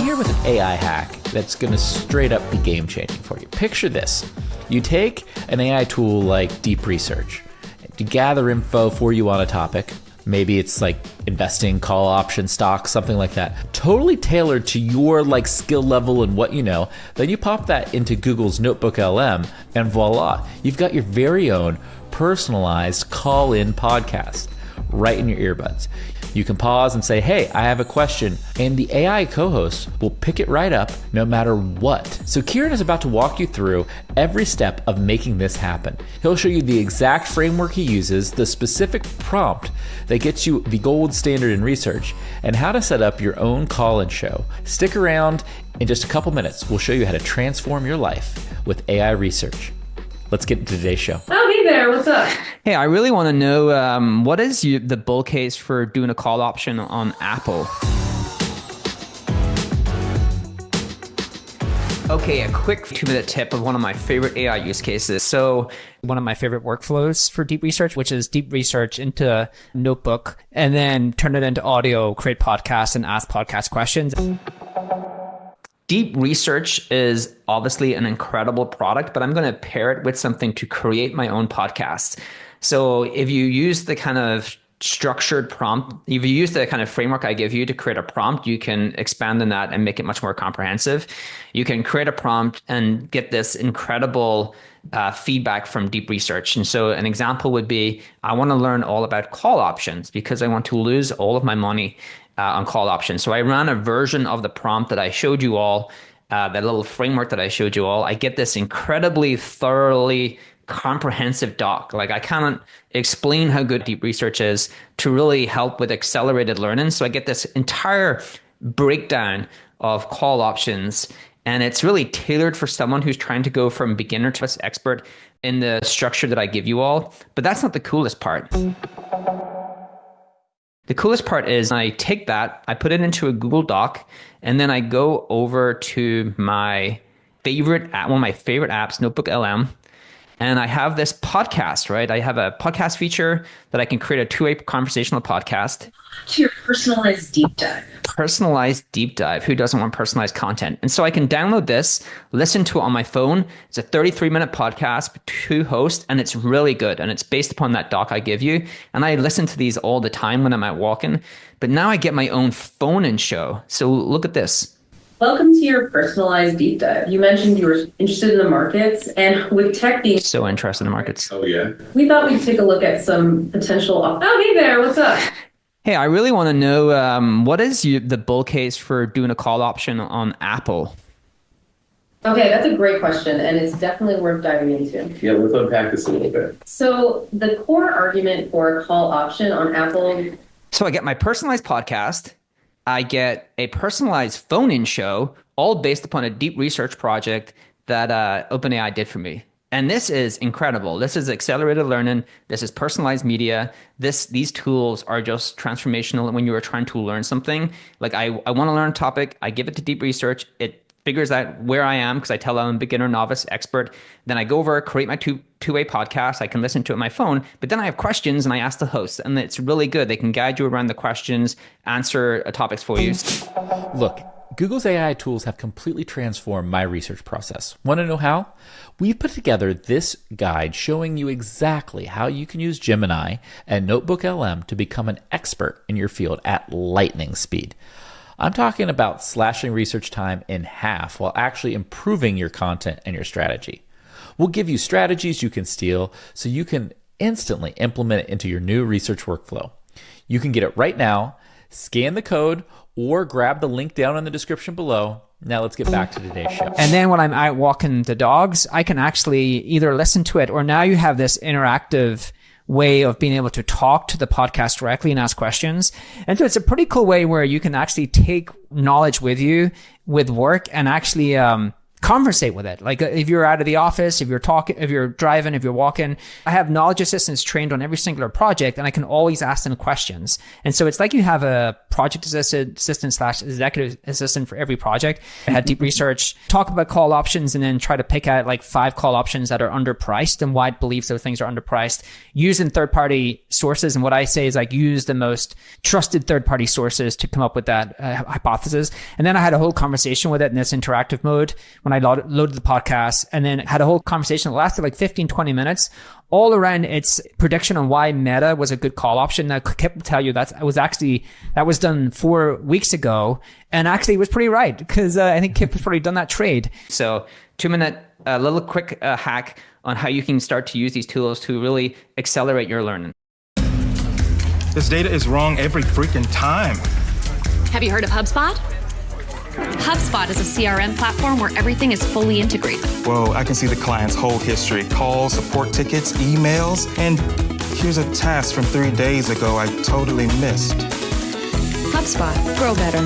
here with an AI hack that's going to straight up be game changing for you. Picture this. You take an AI tool like Deep Research to gather info for you on a topic. Maybe it's like investing, call option stocks, something like that. Totally tailored to your skill level and what you know. Then you pop that into Google's Notebook LM and voila, you've got your very own personalized call-in podcast right in your earbuds. You can pause and say, hey, I have a question, and the AI co-host will pick it right up no matter what. So Kieran is about to walk you through every step of making this happen. He'll show you the exact framework he uses, the specific prompt that gets you the gold standard in research, and how to set up your own call-in show. Stick around. In just a couple minutes, we'll show you how to transform your life with AI research. Let's get into today's show. Oh, hey there. What's up? Hey, I really want to know what is the bull case for doing a call option on Apple? Okay, a quick 2-minute tip of one of my favorite AI use cases. So one of my favorite workflows for deep research, which is deep research into Notebook and then turn it into audio, create podcasts and ask podcast questions. Deep research is obviously an incredible product, but I'm going to pair it with something to create my own podcast. So if you use the kind of structured prompt, if you use the kind of framework I give you to create a prompt, you can expand on that and make it much more comprehensive. You can create a prompt and get this incredible feedback from deep research. And so an example would be, I want to learn all about call options because I want to lose all of my money on call options. So I ran a version of the prompt that I showed you all, that little framework that I showed you all. I get this incredibly thoroughly comprehensive doc. I can't explain how good deep research is to really help with accelerated learning. So I get this entire breakdown of call options, and it's really tailored for someone who's trying to go from beginner to expert in the structure that I give you all. But that's not the coolest part. The coolest part is I take that, I put it into a Google Doc, and then I go over to my favorite app, one of my favorite apps, Notebook LM, and I have this podcast, right? I have a podcast feature that I can create a two-way conversational podcast. To your personalized deep dive. Personalized deep dive. Who doesn't want personalized content? And so I can download this, listen to it on my phone. It's a 33-minute podcast, 2 hosts, and it's really good. And it's based upon that doc I give you. And I listen to these all the time when I'm out walking. But now I get my own phone-in show. So look at this. Welcome to your personalized deep dive. You mentioned you were interested in the markets, and with tech being so interested in the markets. Oh, yeah. We thought we'd take a look at some potential. Oh, hey there. What's up? Hey, I really want to know what is the bull case for doing a call option on Apple? Okay, that's a great question, and it's definitely worth diving into. Yeah, let's unpack this a little bit. So the core argument for a call option on Apple. So I get my personalized podcast. I get a personalized phone-in show, all based upon a deep research project that OpenAI did for me. And this is incredible. This is accelerated learning. This is personalized media. These tools are just transformational when you are trying to learn something. I want to learn a topic. I give it to deep research. It figures out where I am because I tell I'm a beginner, novice, expert. Then I go over, create my two-way podcast. I can listen to it on my phone, but then I have questions and I ask the host, and it's really good. They can guide you around the questions, answer topics for you. Look, Google's AI tools have completely transformed my research process. Want to know how? We've put together this guide showing you exactly how you can use Gemini and Notebook LM to become an expert in your field at lightning speed. I'm talking about slashing research time in half while actually improving your content and your strategy. We'll give you strategies you can steal so you can instantly implement it into your new research workflow. You can get it right now, scan the code, or grab the link down in the description below. Now let's get back to today's show. And then when I'm out walking the dogs, I can actually either listen to it, or now you have this interactive way of being able to talk to the podcast directly and ask questions. And so it's a pretty cool way where you can actually take knowledge with you with work and actually conversate with it. Like if you're out of the office, if you're talking, if you're driving, if you're walking, I have knowledge assistants trained on every singular project, and I can always ask them questions. And so it's like you have a project assistant / executive assistant for every project. I had deep research, talk about call options, and then try to pick out like 5 call options that are underpriced and why it believes those things are underpriced, using third-party sources. And what I say is like use the most trusted third-party sources to come up with that hypothesis. And then I had a whole conversation with it in this interactive mode when I loaded the podcast, and then had a whole conversation that lasted like 15, 20 minutes all around its prediction on why Meta was a good call option. Now, Kipp will tell you that was done 4 weeks ago, and actually it was pretty right, because I think Kipp has probably done that trade. So 2-minute, little quick hack on how you can start to use these tools to really accelerate your learning. This data is wrong every freaking time. Have you heard of HubSpot? HubSpot is a CRM platform where everything is fully integrated. Whoa, I can see the client's whole history, calls, support tickets, emails, and here's a task from 3 days ago I totally missed. HubSpot. Grow better.